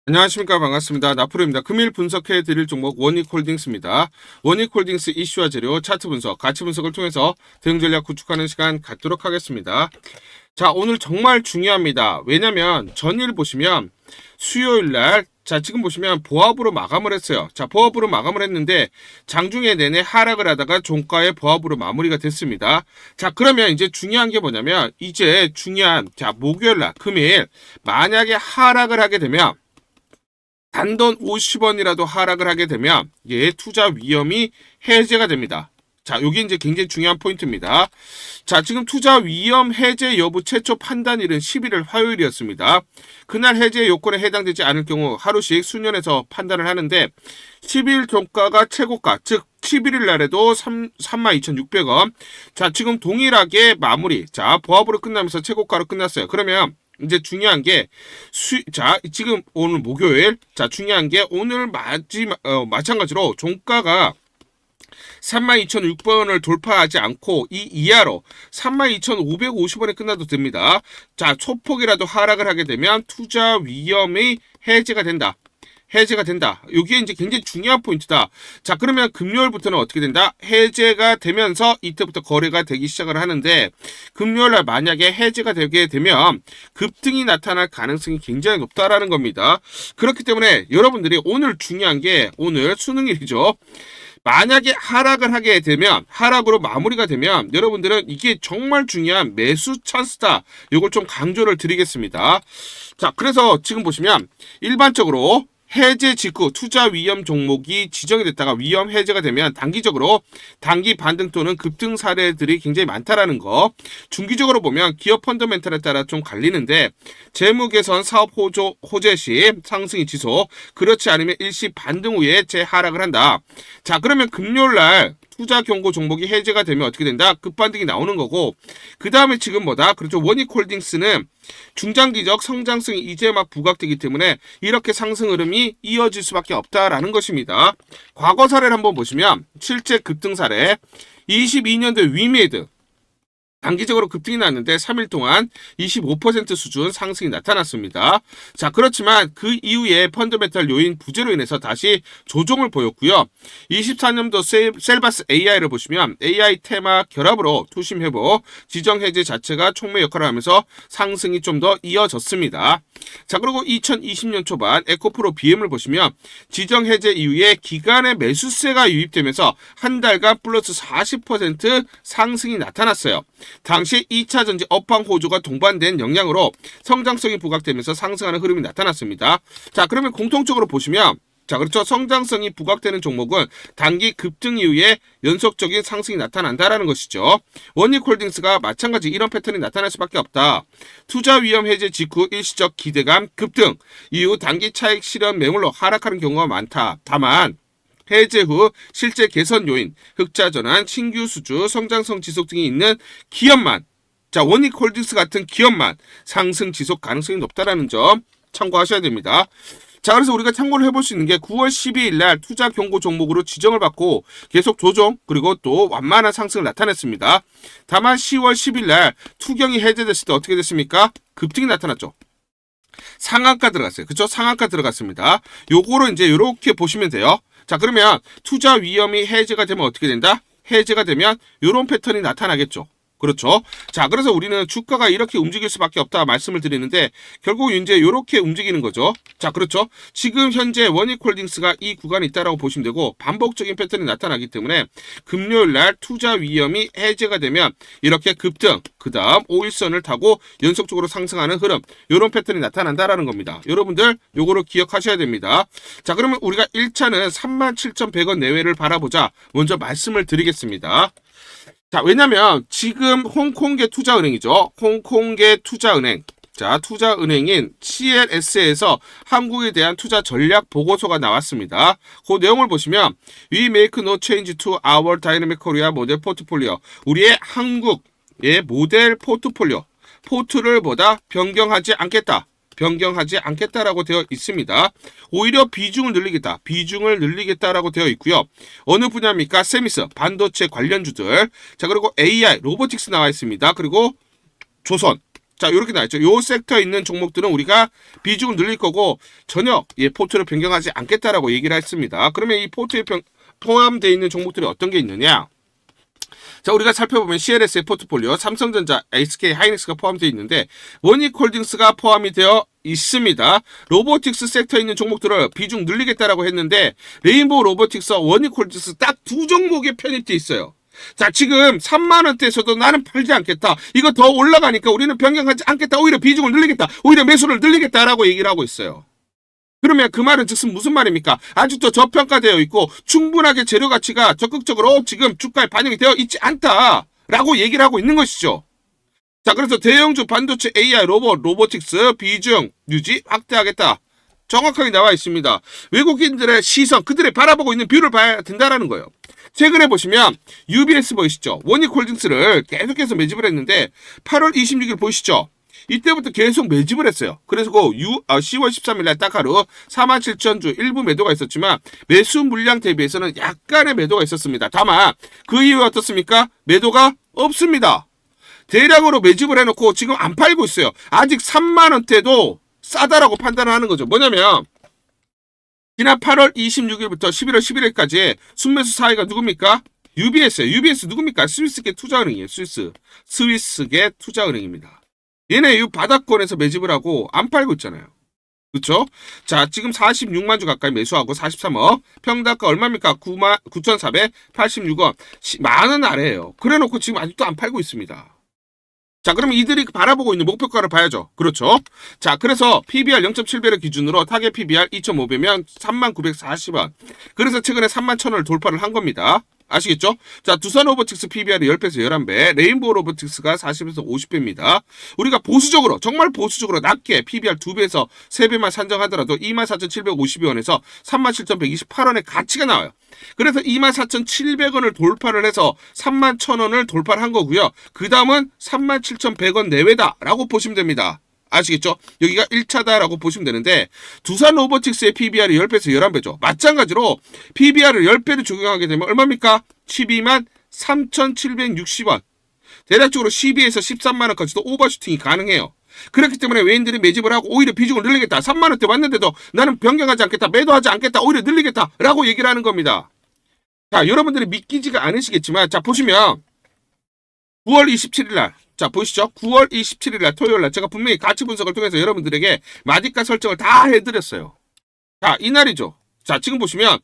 안녕하십니까. 반갑습니다. 나프로입니다. 금일 분석해 드릴 종목 원익홀딩스입니다. 원익홀딩스 이슈와 재료, 차트 분석, 가치 분석을 통해서 대응 전략 구축하는 시간 갖도록 하겠습니다. 자, 오늘 정말 중요합니다. 왜냐면 전일 보시면 수요일 날 지금 보시면 보합으로 마감을 했어요. 자, 보합으로 마감을 했는데 장중에 내내 하락을 하다가 종가의 보합으로 마무리가 됐습니다. 자, 그러면 이제 중요한 게 뭐냐면 이제 중요한 목요일 날 금일 만약에 하락을 하게 되면 단돈 50원이라도 하락을 하게 되면 투자 위험이 해제가 됩니다. 자, 여기 이제 굉장히 중요한 포인트입니다. 자, 지금 투자 위험 해제 여부 최초 판단일은 11일 화요일이었습니다. 그날 해제 요건에 해당되지 않을 경우 하루씩 수년에서 판단을 하는데 10일 종가가 최고가, 즉 11일 날에도 32,600원. 자, 지금 동일하게 마무리. 자, 보합으로 끝나면서 최고가로 끝났어요. 그러면 이제 중요한 게 지금 오늘 목요일 중요한 게 오늘 마찬가지로 종가가 32,600원을 돌파하지 않고 이 이하로 32,550원에 끝나도 됩니다. 자, 소폭이라도 하락을 하게 되면 투자 위험이 해제가 된다. 여기에 이제 굉장히 중요한 포인트다. 자, 그러면 금요일부터는 어떻게 된다? 해제가 되면서 이때부터 거래가 되기 시작을 하는데 금요일날 만약에 해제가 되게 되면 급등이 나타날 가능성이 굉장히 높다라는 겁니다. 그렇기 때문에 여러분들이 오늘 중요한 게 오늘 수능일이죠. 만약에 하락을 하게 되면 하락으로 마무리가 되면 여러분들은 이게 정말 중요한 매수 찬스다. 이걸 좀 강조를 드리겠습니다. 자, 그래서 지금 보시면 일반적으로 해제 직후 투자 위험 종목이 지정이 됐다가 위험 해제가 되면 단기적으로 단기 반등 또는 급등 사례들이 굉장히 많다라는 거. 중기적으로 보면 기업 펀더멘탈에 따라 좀 갈리는데 재무 개선 사업 호재 시 상승이 지속, 그렇지 않으면 일시 반등 후에 재하락을 한다. 자, 그러면 금요일 날 투자 경고 종목이 해제가 되면 어떻게 된다? 급반등이 나오는 거고, 그 다음에 지금 그렇죠. 원익홀딩스는 중장기적 성장성이 이제 막 부각되기 때문에 이렇게 상승 흐름이 이어질 수밖에 없다라는 것입니다. 과거 사례를 한번 보시면 실제 급등 사례 22년도 위메이드 단기적으로 급등이 났는데 3일 동안 25% 수준 상승이 나타났습니다. 자, 그렇지만 그 이후에 펀더멘탈 요인 부재로 인해서 다시 조정을 보였고요. 24년도 셀바스 AI를 보시면 AI 테마 결합으로 투심 회복, 지정 해제 자체가 촉매 역할을 하면서 상승이 좀 더 이어졌습니다. 자, 그리고 2020년 초반 에코프로 BM을 보시면 지정 해제 이후에 기간의 매수세가 유입되면서 한 달간 플러스 40% 상승이 나타났어요. 당시 2차 전지 업황 호조가 동반된 영향으로 성장성이 부각되면서 상승하는 흐름이 나타났습니다. 자, 그러면 공통적으로 보시면 그렇죠. 성장성이 부각되는 종목은 단기 급등 이후에 연속적인 상승이 나타난다라는 것이죠. 원익홀딩스가 마찬가지 이런 패턴이 나타날 수밖에 없다. 투자 위험 해제 직후 일시적 기대감 급등, 이후 단기 차익 실현 매물로 하락하는 경우가 많다. 다만 해제 후 실제 개선 요인, 흑자 전환, 신규 수주, 성장성 지속 등이 있는 기업만, 원익홀딩스 같은 기업만 상승 지속 가능성이 높다라는 점 참고하셔야 됩니다. 자, 그래서 우리가 참고를 해볼 수 있는 게 9월 12일 날 투자 경고 종목으로 지정을 받고 계속 조정 그리고 또 완만한 상승을 나타냈습니다. 다만 10월 10일 날 투경이 해제됐을 때 어떻게 됐습니까? 급등이 나타났죠. 상한가 들어갔어요. 그렇죠? 상한가 들어갔습니다. 요거를 이제 이렇게 보시면 돼요. 자, 그러면 투자 위험이 해제가 되면 어떻게 된다? 해제가 되면 이런 패턴이 나타나겠죠. 그렇죠. 자, 그래서 우리는 주가가 이렇게 움직일 수밖에 없다 말씀을 드리는데 결국 이제 이렇게 움직이는 거죠. 자, 그렇죠. 지금 현재 원익홀딩스가 이 구간에 있다라고 보시면 되고 반복적인 패턴이 나타나기 때문에 금요일 날 투자 위험이 해제가 되면 이렇게 급등, 그 다음 5일선을 타고 연속적으로 상승하는 흐름, 이런 패턴이 나타난다라는 겁니다. 여러분들 요거를 기억하셔야 됩니다. 자, 그러면 우리가 1차는 37,100원 내외를 바라보자 먼저 말씀을 드리겠습니다. 자, 왜냐면 지금 홍콩계 투자은행이죠. 홍콩계 투자은행. 자, 투자은행인 CLS에서 한국에 대한 투자 전략 보고서가 나왔습니다. 그 내용을 보시면 We make no change to our dynamic Korea model portfolio. 우리의 한국의 모델 포트를 보다 변경하지 않겠다라고 되어 있습니다. 오히려 비중을 늘리겠다라고 되어 있고요. 어느 분야입니까? 세미스, 반도체 관련주들. 자, 그리고 AI, 로보틱스 나와 있습니다. 그리고 조선, 자, 이렇게 나왔죠. 요 섹터에 있는 종목들은 우리가 비중을 늘릴 거고 전혀 포트를 변경하지 않겠다라고 얘기를 했습니다. 그러면 이 포트에 포함되어 있는 종목들이 어떤 게 있느냐? 자, 우리가 살펴보면 CLS의 포트폴리오, 삼성전자, SK 하이닉스가 포함되어 있는데 원익홀딩스가 포함이 되어 있습니다. 로보틱스 섹터에 있는 종목들을 비중 늘리겠다라고 했는데 레인보우 로보틱스와 원익홀딩스 딱 두 종목에 편입되어 있어요. 자, 지금 3만원대에서도 나는 팔지 않겠다. 이거 더 올라가니까 우리는 변경하지 않겠다. 오히려 비중을 늘리겠다. 오히려 매수를 늘리겠다라고 얘기를 하고 있어요. 그러면 그 말은 즉슨 무슨 말입니까? 아직도 저평가되어 있고 충분하게 재료 가치가 적극적으로 지금 주가에 반영이 되어 있지 않다라고 얘기를 하고 있는 것이죠. 자, 그래서 대형주 반도체 AI 로보틱스 비중 유지 확대하겠다. 정확하게 나와 있습니다. 외국인들의 시선, 그들의 바라보고 있는 뷰를 봐야 된다라는 거예요. 최근에 보시면 UBS 보이시죠? 원익홀딩스를 계속해서 매집을 했는데 8월 26일 보이시죠? 이때부터 계속 매집을 했어요. 그래서 10월 13일날 딱 하루 47,000주 일부 매도가 있었지만 매수 물량 대비해서는 약간의 매도가 있었습니다. 다만 그 이후에 어떻습니까? 매도가 없습니다. 대량으로 매집을 해놓고 지금 안 팔고 있어요. 아직 3만원대도 싸다라고 판단을 하는 거죠. 뭐냐면 지난 8월 26일부터 11월 11일까지 순매수 사이가 누굽니까? UBS예요. UBS 누굽니까? 스위스계 투자은행이에요. 스위스계 투자은행입니다. 얘네 이 바닥권에서 매집을 하고 안 팔고 있잖아요. 그렇죠? 자, 지금 46만 주 가까이 매수하고 43억. 평단가 얼마입니까? 9,486원. 만원 아래예요. 그래놓고 지금 아직도 안 팔고 있습니다. 자, 그러면 이들이 바라보고 있는 목표가를 봐야죠. 그렇죠? 자, 그래서 PBR 0.7배를 기준으로 타겟 PBR 2.5배면 39,40원. 그래서 최근에 31,000원을 돌파를 한 겁니다. 아시겠죠? 자, 두산 로보틱스 PBR이 10배에서 11배, 레인보우 로보틱스가 40에서 50배입니다. 우리가 보수적으로, 정말 보수적으로 낮게 PBR 2배에서 3배만 산정하더라도 24,750원에서 37,128원의 가치가 나와요. 그래서 24,700원을 돌파를 해서 31,000원을 돌파를 한 거고요. 그 다음은 37,100원 내외다라고 보시면 됩니다. 아시겠죠? 여기가 1차다라고 보시면 되는데 두산 로보틱스의 PBR이 10배에서 11배죠. 마찬가지로 PBR을 10배를 적용하게 되면 얼마입니까? 12만 3,760원. 대략적으로 12에서 13만원까지도 오버슈팅이 가능해요. 그렇기 때문에 외인들이 매집을 하고 오히려 비중을 늘리겠다. 3만원대 왔는데도 나는 변경하지 않겠다. 매도하지 않겠다. 오히려 늘리겠다. 라고 얘기를 하는 겁니다. 자, 여러분들이 믿기지가 않으시겠지만 자, 보시면 9월 27일 날 자, 보시죠. 9월 27일 날 토요일 날 제가 분명히 가치 분석을 통해서 여러분들에게 마디가 설정을 다 해드렸어요. 자, 이날이죠. 자, 지금 보시면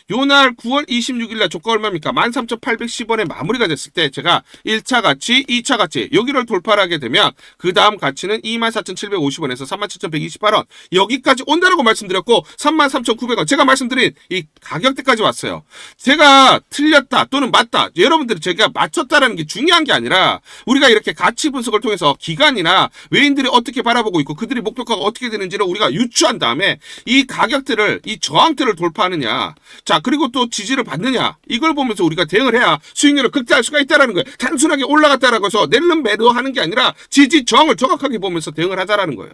요날 9월 26일 날 조가 얼마입니까? 13,810원에 마무리가 됐을 때 제가 1차 가치, 2차 가치 여기를 돌파를 하게 되면 그 다음 가치는 24,750원에서 37,128원 여기까지 온다라고 말씀드렸고 33,900원 제가 말씀드린 이 가격대까지 왔어요. 제가 틀렸다 또는 맞다 여러분들이 제가 맞췄다라는 게 중요한 게 아니라 우리가 이렇게 가치 분석을 통해서 기관이나 외인들이 어떻게 바라보고 있고 그들이 목표가가 어떻게 되는지를 우리가 유추한 다음에 이 가격대를 이 저항대를 돌파하느냐 자 그리고 또 지지를 받느냐 이걸 보면서 우리가 대응을 해야 수익률을 극대화할 수가 있다는 거예요. 단순하게 올라갔다라고 해서 낼름 매도하는 게 아니라 지지 저항을 정확하게 보면서 대응을 하자라는 거예요.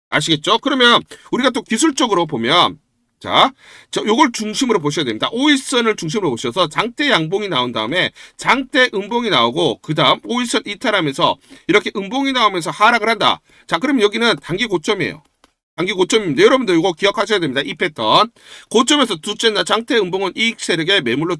아시겠죠? 그러면 우리가 또 기술적으로 보면 자, 요걸 중심으로 보셔야 됩니다. 5일선을 중심으로 보셔서 장대 양봉이 나온 다음에 장대 음봉이 나오고 그 다음 5일선 이탈하면서 이렇게 음봉이 나오면서 하락을 한다. 자, 그럼 여기는 단기 고점이에요. 단기 고점입니다. 여러분들 이거 기억하셔야 됩니다. 이 패턴. 고점에서 둘째 날 장대 음봉은 이익 세력의 매물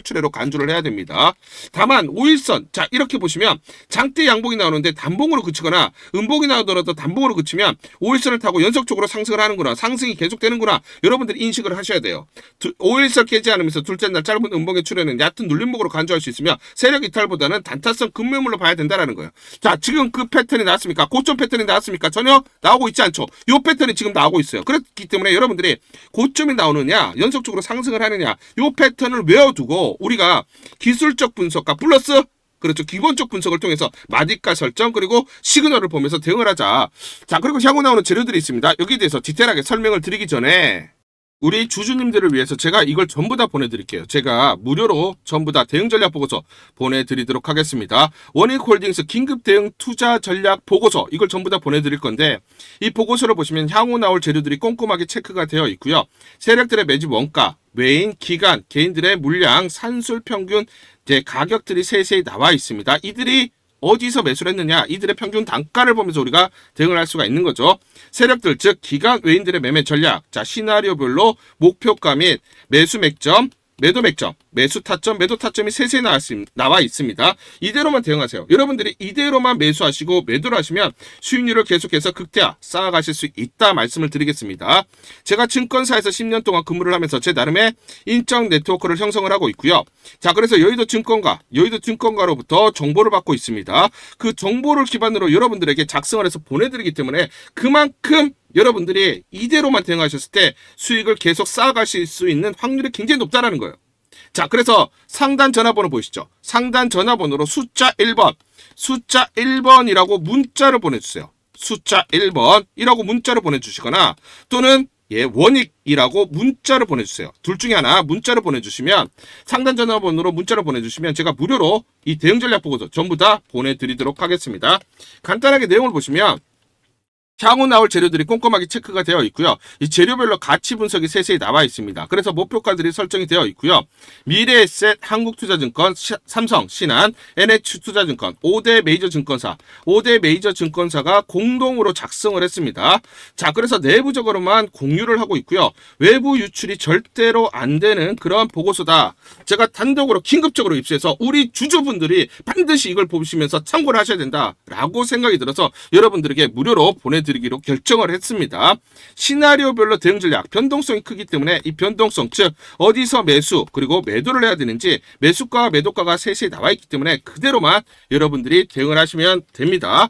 출회로 간주를 해야 됩니다. 다만 5일선 자 이렇게 보시면 장대 양봉이 나오는데 단봉으로 그치거나 음봉이 나오더라도 단봉으로 그치면 5일선을 타고 연속적으로 상승을 하는구나. 상승이 계속되는구나. 여러분들이 인식을 하셔야 돼요. 5일선 깨지 않으면서 둘째 날 짧은 음봉의 출회는 얕은 눌림목으로 간주할 수 있으며 세력 이탈보다는 단타성 급매물로 봐야 된다는 거예요. 자 지금 그 패턴이 나왔습니까? 고점 패턴이 나왔습니까? 전혀 나오고 있지 않죠. 요 패턴이 지금 나오고 있어요. 그렇기 때문에 여러분들이 고점이 나오느냐 연속적으로 상승을 하느냐 요 패턴을 외워두고 우리가 기술적 분석과 플러스 그렇죠. 기본적 분석을 통해서 마디가 설정 그리고 시그널을 보면서 대응을 하자. 자 그리고 향후 나오는 재료들이 있습니다. 여기에 대해서 디테일하게 설명을 드리기 전에 우리 주주님들을 위해서 제가 이걸 전부 다 보내드릴게요. 제가 무료로 전부 다 대응 전략 보고서 보내드리도록 하겠습니다. 원익홀딩스 긴급 대응 투자 전략 보고서 이걸 전부 다 보내드릴 건데 이 보고서를 보시면 향후 나올 재료들이 꼼꼼하게 체크가 되어 있고요. 세력들의 매집 원가, 외인, 기간, 개인들의 물량, 산술 평균 가격들이 세세히 나와 있습니다. 이들이 어디서 매수를 했느냐, 이들의 평균 단가를 보면서 우리가 대응을 할 수가 있는 거죠. 세력들, 즉 기관 외인들의 매매 전략, 자 시나리오별로 목표가 및 매수 맥점, 매도 맥점, 매수 타점, 매도 타점이 세세히 나와 있습니다. 이대로만 대응하세요. 여러분들이 이대로만 매수하시고 매도를 하시면 수익률을 계속해서 극대화 쌓아가실 수 있다 말씀을 드리겠습니다. 제가 증권사에서 10년 동안 근무를 하면서 제 나름의 인적 네트워크를 형성을 하고 있고요. 자, 그래서 여의도 증권가로부터 정보를 받고 있습니다. 그 정보를 기반으로 여러분들에게 작성을 해서 보내드리기 때문에 그만큼 여러분들이 이대로만 대응하셨을 때 수익을 계속 쌓아가실 수 있는 확률이 굉장히 높다는 거예요. 자, 그래서 상단 전화번호 보이시죠? 상단 전화번호로 숫자 1번이라고 문자를 보내주세요. 숫자 1번이라고 문자를 보내주시거나 또는 원익이라고 문자를 보내주세요. 둘 중에 하나 문자를 보내주시면, 상단 전화번호로 문자를 보내주시면 제가 무료로 이 대응 전략 보고서 전부 다 보내드리도록 하겠습니다. 간단하게 내용을 보시면 향후 나올 재료들이 꼼꼼하게 체크가 되어 있고요. 이 재료별로 가치 분석이 세세히 나와 있습니다. 그래서 목표가들이 설정이 되어 있고요. 미래에셋, 한국투자증권, 삼성, 신한, NH투자증권, 5대 메이저 증권사가 공동으로 작성을 했습니다. 자, 그래서 내부적으로만 공유를 하고 있고요. 외부 유출이 절대로 안 되는 그런 보고서다. 제가 단독으로 긴급적으로 입수해서 우리 주주분들이 반드시 이걸 보시면서 참고를 하셔야 된다라고 생각이 들어서 여러분들에게 무료로 보내드리기로 결정을 했습니다. 시나리오별로 대응 전략, 변동성이 크기 때문에 이 변동성, 즉 어디서 매수 그리고 매도를 해야 되는지 매수가와 매도가가 세세히 나와 있기 때문에 그대로만 여러분들이 대응을 하시면 됩니다.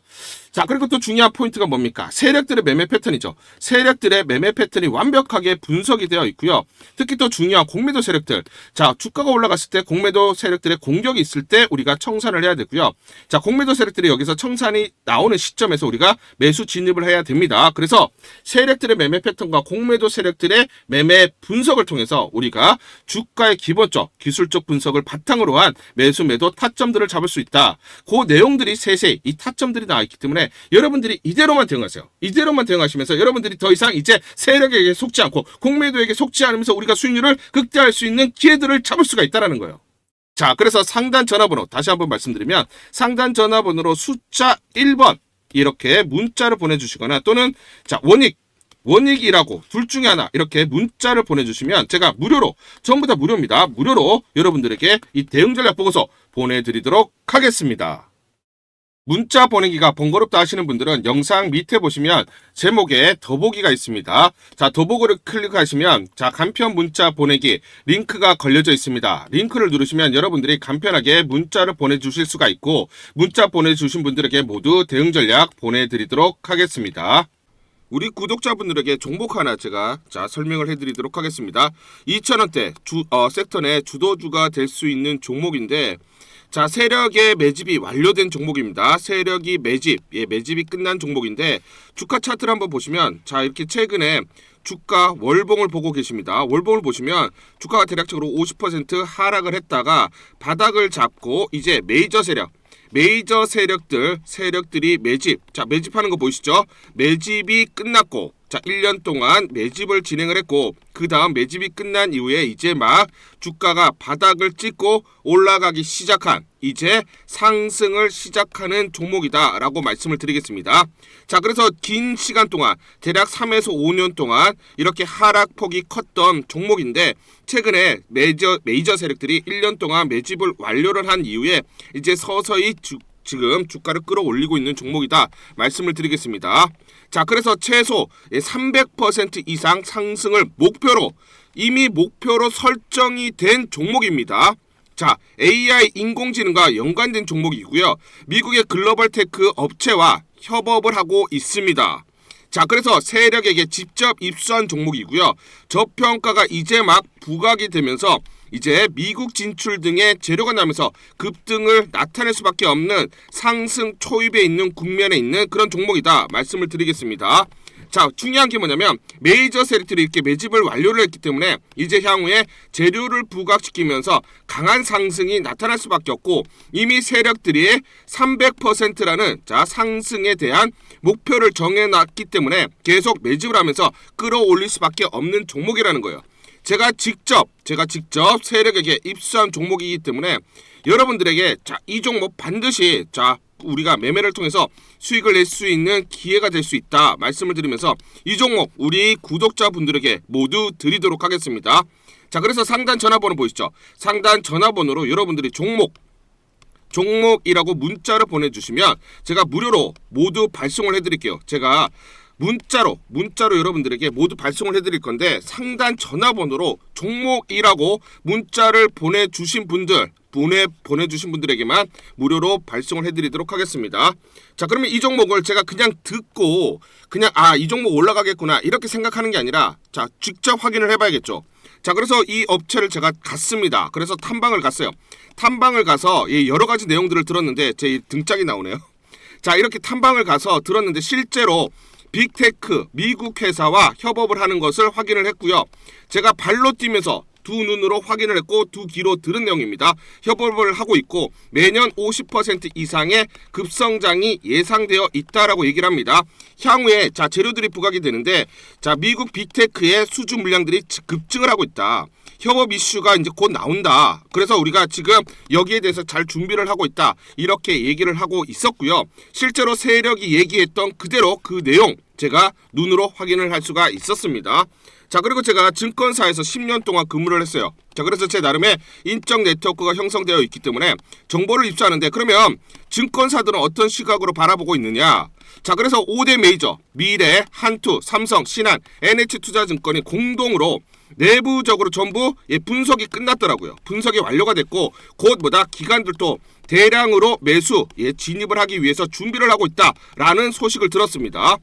자, 그리고 또 중요한 포인트가 뭡니까? 세력들의 매매 패턴이죠. 세력들의 매매 패턴이 완벽하게 분석이 되어 있고요. 특히 또 중요한 공매도 세력들. 자, 주가가 올라갔을 때 공매도 세력들의 공격이 있을 때 우리가 청산을 해야 되고요. 자, 공매도 세력들이 여기서 청산이 나오는 시점에서 우리가 매수 진입을 해야 됩니다. 그래서 세력들의 매매 패턴과 공매도 세력들의 매매 분석을 통해서 우리가 주가의 기본적, 기술적 분석을 바탕으로 한 매수, 매도 타점들을 잡을 수 있다. 그 내용들이 세세히 이 타점들이 나와 있기 때문에 여러분들이 이대로만 대응하세요. 이대로만 대응하시면서 여러분들이 더 이상 이제 세력에게 속지 않고 공매도에게 속지 않으면서 우리가 수익률을 극대화할 수 있는 기회들을 잡을 수가 있다는 거예요. 자, 그래서 상단 전화번호 다시 한번 말씀드리면 상단 전화번호로 숫자 1번 이렇게 문자를 보내주시거나 또는 자 원익이라고 둘 중에 하나 이렇게 문자를 보내주시면 제가 무료로, 전부 다 무료입니다. 무료로 여러분들에게 이 대응 전략 보고서 보내드리도록 하겠습니다. 문자 보내기가 번거롭다 하시는 분들은 영상 밑에 보시면 제목에 더보기가 있습니다. 자, 더보기를 클릭하시면 자, 간편 문자 보내기 링크가 걸려져 있습니다. 링크를 누르시면 여러분들이 간편하게 문자를 보내주실 수가 있고, 문자 보내주신 분들에게 모두 대응 전략 보내드리도록 하겠습니다. 우리 구독자분들에게 종목 하나 제가 설명을 해드리도록 하겠습니다. 2,000원대 섹터 내 주도주가 될 수 있는 종목인데, 자, 세력의 매집이 완료된 종목입니다. 세력이 매집이 끝난 종목인데, 주가 차트를 한번 보시면 자, 이렇게 최근에 주가 월봉을 보고 계십니다. 월봉을 보시면 주가가 대략적으로 50% 하락을 했다가 바닥을 잡고 이제 메이저 세력들이 매집하는 거 보이시죠? 매집이 끝났고, 자, 1년 동안 매집을 진행을 했고, 그 다음 매집이 끝난 이후에 이제 막 주가가 바닥을 찍고 올라가기 시작한, 이제 상승을 시작하는 종목이다 라고 말씀을 드리겠습니다. 자, 그래서 긴 시간 동안 대략 3에서 5년 동안 이렇게 하락폭이 컸던 종목인데, 최근에 메이저 세력들이 1년 동안 매집을 완료를 한 이후에 이제 서서히 지금 주가를 끌어올리고 있는 종목이다 말씀을 드리겠습니다. 자, 그래서 최소 300% 이상 상승을 이미 목표로 설정이 된 종목입니다. 자, AI 인공지능과 연관된 종목이고요. 미국의 글로벌 테크 업체와 협업을 하고 있습니다. 자, 그래서 세력에게 직접 입수한 종목이고요. 저평가가 이제 막 부각이 되면서 이제 미국 진출 등의 재료가 나면서 급등을 나타낼 수밖에 없는 상승 초입에 있는 국면에 있는 그런 종목이다 말씀을 드리겠습니다. 자, 중요한 게 뭐냐면 메이저 세력들이 이렇게 매집을 완료를 했기 때문에 이제 향후에 재료를 부각시키면서 강한 상승이 나타날 수밖에 없고, 이미 세력들이 300%라는 자, 상승에 대한 목표를 정해놨기 때문에 계속 매집을 하면서 끌어올릴 수밖에 없는 종목이라는 거예요. 제가 직접 세력에게 입수한 종목이기 때문에 여러분들에게 자, 이 종목 반드시 우리가 매매를 통해서 수익을 낼 수 있는 기회가 될 수 있다 말씀을 드리면서 이 종목 우리 구독자분들에게 모두 드리도록 하겠습니다. 자, 그래서 상단 전화번호 보이시죠? 상단 전화번호로 여러분들이 종목이라고 문자를 보내주시면 제가 무료로 모두 발송을 해드릴게요. 제가 문자로 여러분들에게 모두 발송을 해드릴 건데 상단 전화번호로 종목이라고 문자를 보내주신 분들에게만 무료로 발송을 해드리도록 하겠습니다. 자, 그러면 이 종목을 제가 그냥 듣고 그냥 이 종목 올라가겠구나 이렇게 생각하는 게 아니라 자, 직접 확인을 해봐야겠죠. 자, 그래서 이 업체를 제가 갔습니다. 그래서 탐방을 갔어요. 탐방을 가서 여러 가지 내용들을 들었는데 제 등짝이 나오네요. 자, 이렇게 탐방을 가서 들었는데 실제로 빅테크 미국 회사와 협업을 하는 것을 확인을 했고요. 제가 발로 뛰면서 두 눈으로 확인을 했고 두 귀로 들은 내용입니다. 협업을 하고 있고 매년 50% 이상의 급성장이 예상되어 있다라고 얘기를 합니다. 향후에 자 재료들이 부각이 되는데 자 미국 빅테크의 수주 물량들이 급증을 하고 있다. 협업 이슈가 이제 곧 나온다. 그래서 우리가 지금 여기에 대해서 잘 준비를 하고 있다. 이렇게 얘기를 하고 있었고요. 실제로 세력이 얘기했던 그대로 그 내용 제가 눈으로 확인을 할 수가 있었습니다. 자, 그리고 제가 증권사에서 10년 동안 근무를 했어요. 자, 그래서 제 나름의 인적 네트워크가 형성되어 있기 때문에 정보를 입수하는데 그러면 증권사들은 어떤 시각으로 바라보고 있느냐? 자, 그래서 5대 메이저 미래, 한투, 삼성, 신한, NH투자증권이 공동으로 내부적으로 전부 분석이 끝났더라고요. 분석이 완료가 됐고 곧 기관들도 대량으로 매수 진입을 하기 위해서 준비를 하고 있다라는 소식을 들었습니다.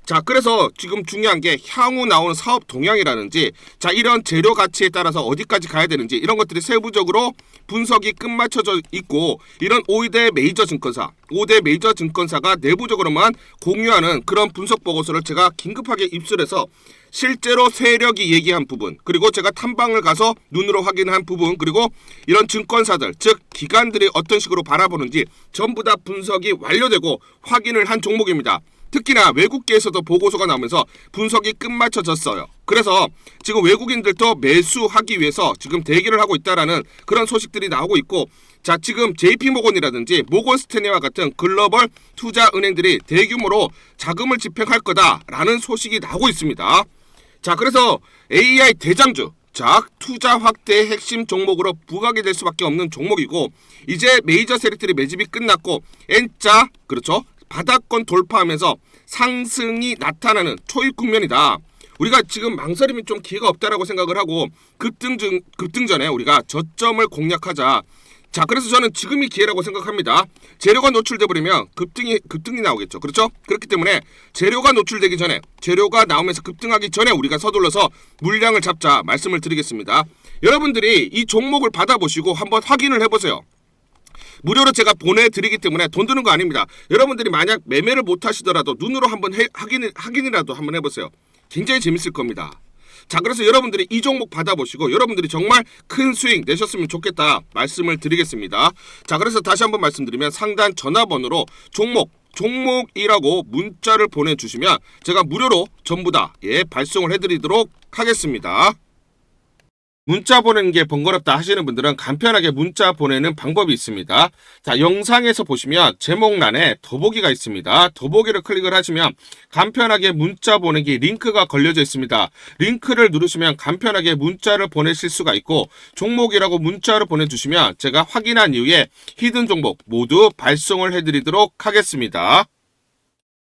자, 그래서 지금 중요한 게 향후 나오는 사업 동향이라든지 자 이런 재료 가치에 따라서 어디까지 가야 되는지 이런 것들이 세부적으로 분석이 끝마쳐져 있고 이런 5대 메이저 증권사가 내부적으로만 공유하는 그런 분석 보고서를 제가 긴급하게 입수해서 실제로 세력이 얘기한 부분 그리고 제가 탐방을 가서 눈으로 확인한 부분 그리고 이런 증권사들 즉 기관들이 어떤 식으로 바라보는지 전부 다 분석이 완료되고 확인을 한 종목입니다. 특히나 외국계에서도 보고서가 나오면서 분석이 끝마쳐졌어요. 그래서 지금 외국인들도 매수하기 위해서 지금 대기를 하고 있다라는 그런 소식들이 나오고 있고 자 지금 JP모건이라든지 모건스탠리와 같은 글로벌 투자 은행들이 대규모로 자금을 집행할 거다라는 소식이 나오고 있습니다. 자 그래서 AI 대장주 자 투자 확대의 핵심 종목으로 부각이 될 수밖에 없는 종목이고 이제 메이저 세력들이 매집이 끝났고 N자 그렇죠. 바닥권 돌파하면서 상승이 나타나는 초입 국면이다. 우리가 지금 망설임이 좀 기회가 없다라고 생각을 하고 급등 전에 우리가 저점을 공략하자. 자, 그래서 저는 지금이 기회라고 생각합니다. 재료가 노출돼 버리면 급등이 나오겠죠. 그렇죠? 그렇기 때문에 재료가 노출되기 전에 재료가 나오면서 급등하기 전에 우리가 서둘러서 물량을 잡자 말씀을 드리겠습니다. 여러분들이 이 종목을 받아보시고 한번 확인을 해보세요. 무료로 제가 보내드리기 때문에 돈 드는 거 아닙니다. 여러분들이 만약 매매를 못 하시더라도 눈으로 한번 확인이라도 한번 해보세요. 굉장히 재밌을 겁니다. 자 그래서 여러분들이 이 종목 받아보시고 여러분들이 정말 큰 수익 내셨으면 좋겠다 말씀을 드리겠습니다. 자 그래서 다시 한번 말씀드리면 상단 전화번호로 종목이라고 문자를 보내주시면 제가 무료로 전부 다 발송을 해드리도록 하겠습니다. 문자 보내는 게 번거롭다 하시는 분들은 간편하게 문자 보내는 방법이 있습니다. 자, 영상에서 보시면 제목란에 더보기가 있습니다. 더보기를 클릭을 하시면 간편하게 문자 보내기 링크가 걸려져 있습니다. 링크를 누르시면 간편하게 문자를 보내실 수가 있고 종목이라고 문자를 보내주시면 제가 확인한 이후에 히든 종목 모두 발송을 해드리도록 하겠습니다.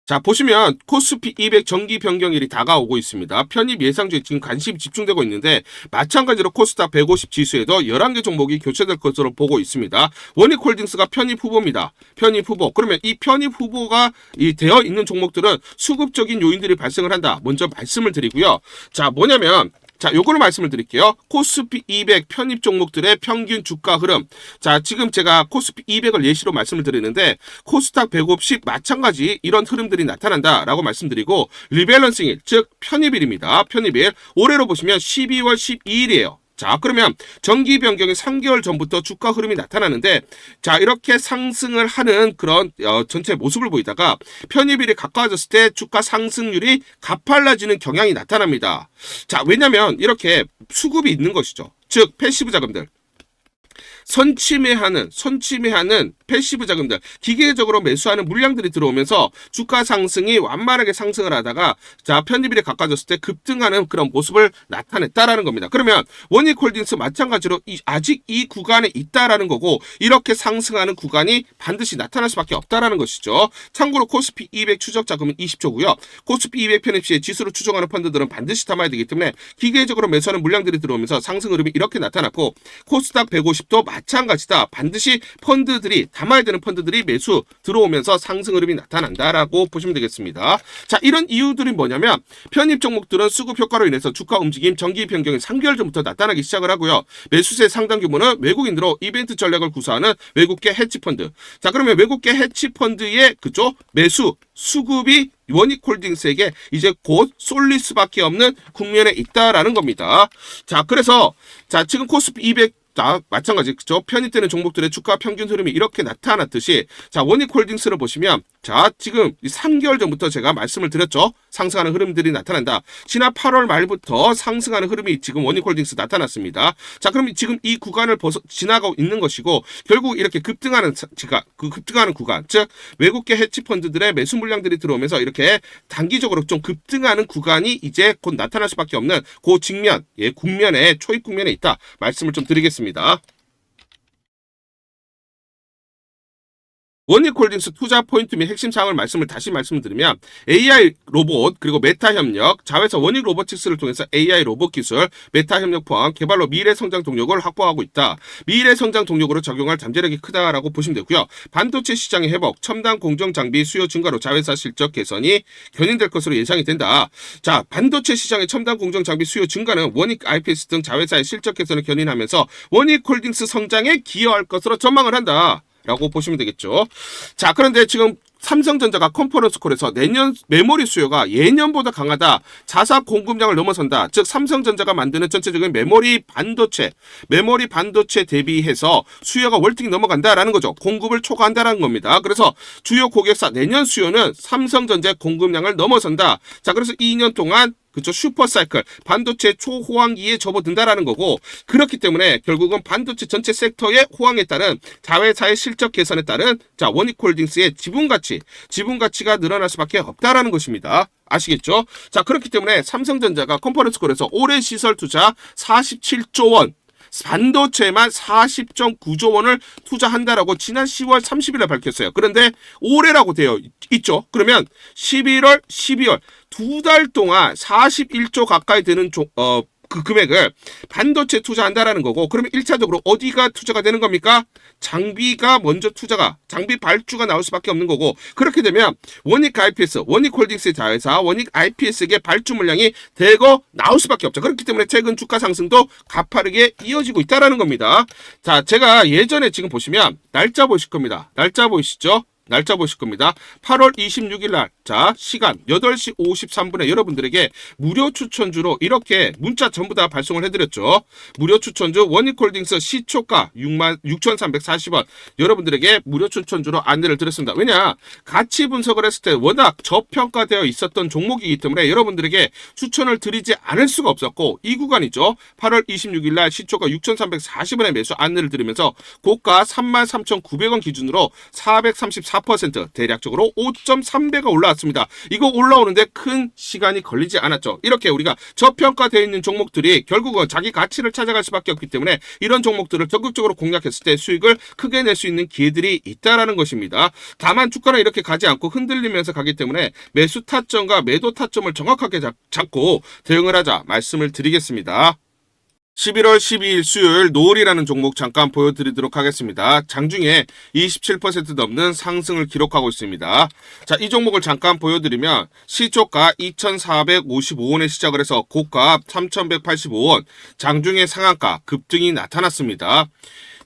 자 보시면 코스피 200 정기 변경일이 다가오고 있습니다. 편입 예상주에 지금 관심이 집중되고 있는데 마찬가지로 코스닥 150 지수에도 11개 종목이 교체될 것으로 보고 있습니다. 원익홀딩스가 편입 후보입니다. 편입 후보. 그러면 이 편입 후보가 되어 있는 종목들은 수급적인 요인들이 발생을 한다. 먼저 말씀을 드리고요. 자 뭐냐면 자, 요거를 말씀을 드릴게요. 코스피 200 편입 종목들의 평균 주가 흐름. 자, 지금 제가 코스피 200을 예시로 말씀을 드리는데 코스닥 150 마찬가지 이런 흐름들이 나타난다라고 말씀드리고 리밸런싱일, 즉 편입일입니다. 편입일. 올해로 보시면 12월 12일이에요. 자 그러면 정기 변경이 3개월 전부터 주가 흐름이 나타나는데 자 이렇게 상승을 하는 그런 전체 모습을 보이다가 편입일이 가까워졌을 때 주가 상승률이 가팔라지는 경향이 나타납니다. 자 왜냐면 이렇게 수급이 있는 것이죠. 즉 패시브 자금들 선침해하는 패시브 자금들, 기계적으로 매수하는 물량들이 들어오면서 주가 상승이 완만하게 상승을 하다가 자 편입일에 가까워졌을 때 급등하는 그런 모습을 나타냈다라는 겁니다. 그러면 원익홀딩스 마찬가지로 아직 이 구간에 있다라는 거고 이렇게 상승하는 구간이 반드시 나타날 수밖에 없다라는 것이죠. 참고로 코스피 200 추적 자금은 20조고요. 코스피 200 편입 시에 지수를 추종하는 펀드들은 반드시 담아야 되기 때문에 기계적으로 매수하는 물량들이 들어오면서 상승 흐름이 이렇게 나타났고 코스닥 150도 마찬가지다. 반드시 펀드들이 담아야 되는 펀드들이 매수 들어오면서 상승 흐름이 나타난다라고 보시면 되겠습니다. 자, 이런 이유들이 뭐냐면 편입 종목들은 수급 효과로 인해서 주가 움직임 정기 변경이 3개월 전부터 나타나기 시작을 하고요. 매수세 상당 규모는 외국인으로 이벤트 전략을 구사하는 외국계 해치펀드. 자, 그러면 외국계 해치펀드의 그쪽 매수 수급이 원익홀딩스에게 이제 곧 쏠릴 수밖에 없는 국면에 있다라는 겁니다. 자, 그래서 자 지금 코스피 200 마찬가지 그죠? 편입되는 종목들의 주가 평균 흐름이 이렇게 나타났듯이 자 원익홀딩스를 보시면 자 지금 3개월 전부터 제가 말씀을 드렸죠. 상승하는 흐름들이 나타난다. 지난 8월 말부터 상승하는 흐름이 지금 원익홀딩스 나타났습니다. 자 그럼 지금 이 구간을 지나가고 있는 것이고 결국 이렇게 급등하는 구간 즉 외국계 해치펀드들의 매수 물량들이 들어오면서 이렇게 단기적으로 좀 급등하는 구간이 이제 곧 나타날 수밖에 없는 그 직면 국면에 초입 국면에 있다 말씀을 좀 드리겠습니다. 원익홀딩스 투자 포인트 및 핵심 사항을 다시 말씀드리면 AI 로봇 그리고 메타 협력, 자회사 원익 로보틱스를 통해서 AI 로봇 기술, 메타 협력 포함 개발로 미래 성장 동력을 확보하고 있다. 미래 성장 동력으로 적용할 잠재력이 크다라고 보시면 되고요. 반도체 시장의 회복, 첨단 공정 장비 수요 증가로 자회사 실적 개선이 견인될 것으로 예상이 된다. 자, 반도체 시장의 첨단 공정 장비 수요 증가는 원익 IPS 등 자회사의 실적 개선을 견인하면서 원익홀딩스 성장에 기여할 것으로 전망을 한다. 라고 보시면 되겠죠. 자, 그런데 지금 삼성전자가 컨퍼런스 콜에서 내년 메모리 수요가 예년보다 강하다. 자사 공급량을 넘어선다. 즉 삼성전자가 만드는 전체적인 메모리 반도체 대비해서 수요가 월등히 넘어간다라는 거죠. 공급을 초과한다라는 겁니다. 그래서 주요 고객사 내년 수요는 삼성전자의 공급량을 넘어선다. 자, 그래서 2년 동안 그쵸 슈퍼사이클 반도체 초호황기에 접어든다라는 거고 그렇기 때문에 결국은 반도체 전체 섹터의 호황에 따른 자회사의 실적 개선에 따른 자 원익홀딩스의 지분가치가 늘어날 수밖에 없다라는 것입니다. 아시겠죠? 자 그렇기 때문에 삼성전자가 컨퍼런스콜에서 올해 시설 투자 47조 원 반도체만 40.9조 원을 투자한다라고 지난 10월 30일에 밝혔어요. 그런데 올해라고 되어 있죠. 그러면 11월, 12월 두 달 동안 41조 가까이 되는 그 금액을 반도체 투자한다라는 거고 그러면 1차적으로 어디가 투자가 되는 겁니까? 장비가 먼저 장비 발주가 나올 수밖에 없는 거고 그렇게 되면 원익 IPS, 원익홀딩스의 자회사 원익 IPS에게 발주 물량이 대거 나올 수밖에 없죠. 그렇기 때문에 최근 주가 상승도 가파르게 이어지고 있다라는 겁니다. 자, 제가 예전에 지금 보시면 날짜 보실 겁니다. 날짜 보이시죠? 날짜 보실 겁니다. 8월 26일 날, 자, 시간 8시 53분에 여러분들에게 무료 추천주로 이렇게 문자 전부 다 발송을 해드렸죠. 무료 추천주 원익홀딩스 시초가 66,340원 여러분들에게 무료 추천주로 안내를 드렸습니다. 왜냐? 가치 분석을 했을 때 워낙 저평가되어 있었던 종목이기 때문에 여러분들에게 추천을 드리지 않을 수가 없었고 이 구간이죠. 8월 26일 날 시초가 6,340원에 매수 안내를 드리면서 고가 33,900원 기준으로 434% 대략적으로 5.3배가 올라왔습니다. 이거 올라오는데 큰 시간이 걸리지 않았죠. 이렇게 우리가 저평가되어 있는 종목들이 결국은 자기 가치를 찾아갈 수밖에 없기 때문에 이런 종목들을 적극적으로 공략했을 때 수익을 크게 낼 수 있는 기회들이 있다라는 것입니다. 다만 주가는 이렇게 가지 않고 흔들리면서 가기 때문에 매수 타점과 매도 타점을 정확하게 잡고 대응을 하자 말씀을 드리겠습니다. 11월 12일 수요일 노을이라는 종목 잠깐 보여드리도록 하겠습니다. 장중에 27% 넘는 상승을 기록하고 있습니다. 자, 이 종목을 잠깐 보여드리면 시초가 2,455원에 시작을 해서 고가 3,185원, 장중에 상한가 급등이 나타났습니다.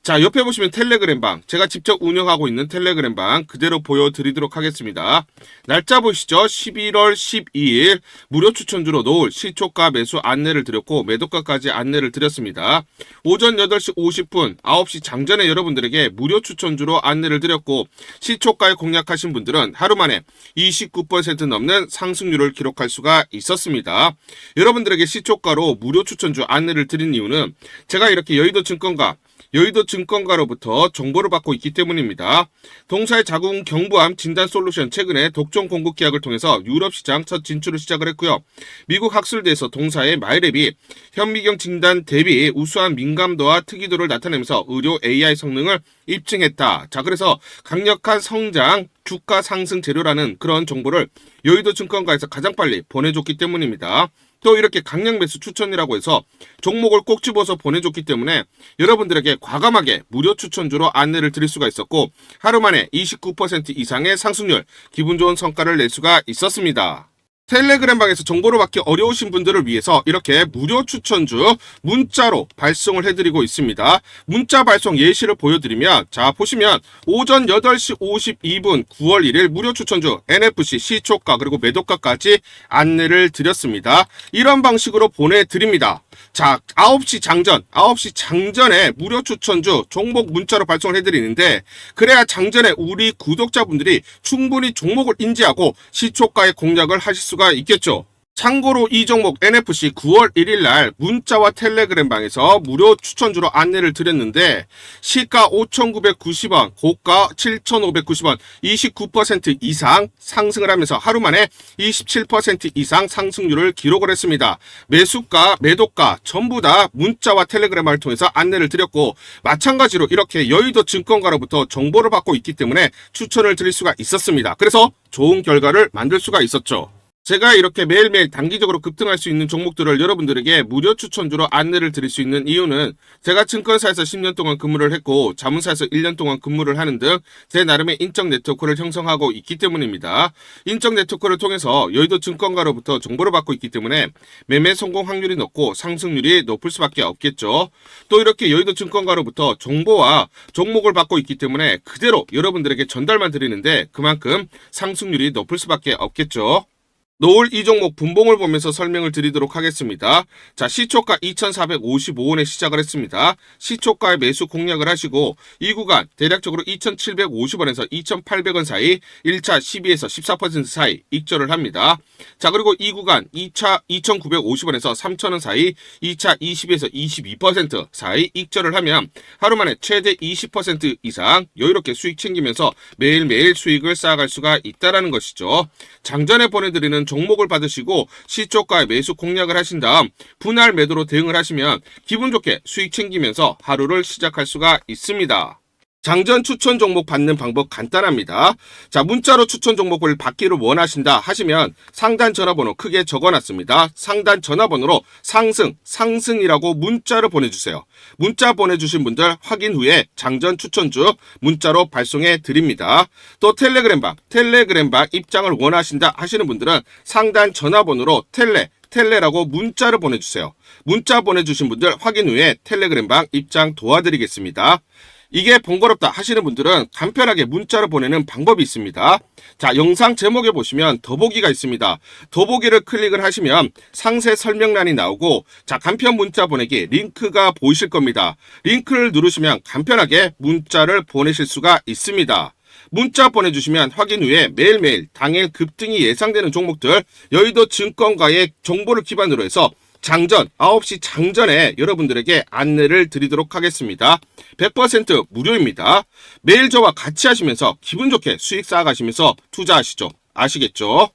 자, 옆에 보시면 텔레그램방, 제가 직접 운영하고 있는 텔레그램방 그대로 보여드리도록 하겠습니다. 날짜 보시죠. 11월 12일 무료 추천주로 노을 시초가 매수 안내를 드렸고 매도가까지 안내를 드렸습니다. 오전 8시 50분 9시 장전에 여러분들에게 무료 추천주로 안내를 드렸고 시초가에 공략하신 분들은 하루 만에 29% 넘는 상승률을 기록할 수가 있었습니다. 여러분들에게 시초가로 무료 추천주 안내를 드린 이유는 제가 이렇게 여의도증권과 여의도 증권가로부터 정보를 받고 있기 때문입니다. 동사의 자궁 경부암 진단 솔루션 최근에 독점 공급 계약을 통해서 유럽 시장 첫 진출을 시작을 했고요. 미국 학술대에서 동사의 마이랩이 현미경 진단 대비 우수한 민감도와 특이도를 나타내면서 의료 AI 성능을 입증했다. 자, 그래서 강력한 성장, 주가 상승 재료라는 그런 정보를 여의도 증권가에서 가장 빨리 보내줬기 때문입니다. 또 이렇게 강력 매수 추천이라고 해서 종목을 꼭 집어서 보내줬기 때문에 여러분들에게 과감하게 무료 추천주로 안내를 드릴 수가 있었고 하루 만에 29% 이상의 상승률, 기분 좋은 성과를 낼 수가 있었습니다. 텔레그램 방에서 정보를 받기 어려우신 분들을 위해서 이렇게 무료 추천주 문자로 발송을 해드리고 있습니다. 문자 발송 예시를 보여드리면 자 보시면 오전 8시 52분 9월 1일 무료 추천주 NFC 시초가 그리고 매도가까지 안내를 드렸습니다. 이런 방식으로 보내드립니다. 자 9시 장전에 무료 추천주 종목 문자로 발송을 해드리는데 그래야 장전에 우리 구독자분들이 충분히 종목을 인지하고 시초가의 공략을 하실 수가 있겠죠. 참고로 이 종목 NFC 9월 1일 날 문자와 텔레그램 방에서 무료 추천주로 안내를 드렸는데 시가 5,990원, 고가 7,590원, 29% 이상 상승을 하면서 하루 만에 27% 이상 상승률을 기록을 했습니다. 매수가, 매도가 전부 다 문자와 텔레그램을 통해서 안내를 드렸고 마찬가지로 이렇게 여의도 증권가로부터 정보를 받고 있기 때문에 추천을 드릴 수가 있었습니다. 그래서 좋은 결과를 만들 수가 있었죠. 제가 이렇게 매일매일 단기적으로 급등할 수 있는 종목들을 여러분들에게 무료 추천주로 안내를 드릴 수 있는 이유는 제가 증권사에서 10년 동안 근무를 했고 자문사에서 1년 동안 근무를 하는 등 제 나름의 인적 네트워크를 형성하고 있기 때문입니다. 인적 네트워크를 통해서 여의도 증권가로부터 정보를 받고 있기 때문에 매매 성공 확률이 높고 상승률이 높을 수밖에 없겠죠. 또 이렇게 여의도 증권가로부터 정보와 종목을 받고 있기 때문에 그대로 여러분들에게 전달만 드리는데 그만큼 상승률이 높을 수밖에 없겠죠. 노을 이 종목 분봉을 보면서 설명을 드리도록 하겠습니다. 자, 시초가 2,455원에 시작을 했습니다. 시초가에 매수 공략을 하시고 이 구간 대략적으로 2,750원에서 2,800원 사이 1차 12에서 14% 사이 익절을 합니다. 자, 그리고 이 구간 2차 2,950원에서 3,000원 사이 2차 20에서 22% 사이 익절을 하면 하루 만에 최대 20% 이상 여유롭게 수익 챙기면서 매일매일 수익을 쌓아갈 수가 있다는 것이죠. 장전에 보내드리는 종목을 받으시고 시초가에 매수 공략을 하신 다음 분할 매도로 대응을 하시면 기분 좋게 수익 챙기면서 하루를 시작할 수가 있습니다. 장전 추천 종목 받는 방법 간단합니다. 자, 문자로 추천 종목을 받기를 원하신다 하시면 상단 전화번호 크게 적어놨습니다. 상단 전화번호로 상승이라고 문자를 보내주세요. 문자 보내주신 분들 확인 후에 장전 추천주 문자로 발송해 드립니다. 또 텔레그램 방 입장을 원하신다 하시는 분들은 상단 전화번호로 텔레라고 문자를 보내주세요. 문자 보내주신 분들 확인 후에 텔레그램 방 입장 도와드리겠습니다. 이게 번거롭다 하시는 분들은 간편하게 문자로 보내는 방법이 있습니다. 자, 영상 제목에 보시면 더보기가 있습니다. 더보기를 클릭을 하시면 상세 설명란이 나오고 자, 간편 문자 보내기 링크가 보이실 겁니다. 링크를 누르시면 간편하게 문자를 보내실 수가 있습니다. 문자 보내주시면 확인 후에 매일매일 당일 급등이 예상되는 종목들 여의도 증권가의 정보를 기반으로 해서 장전 9시 장전에 여러분들에게 안내를 드리도록 하겠습니다. 100% 무료입니다. 매일 저와 같이 하시면서 기분 좋게 수익 쌓아가시면서 투자하시죠. 아시겠죠?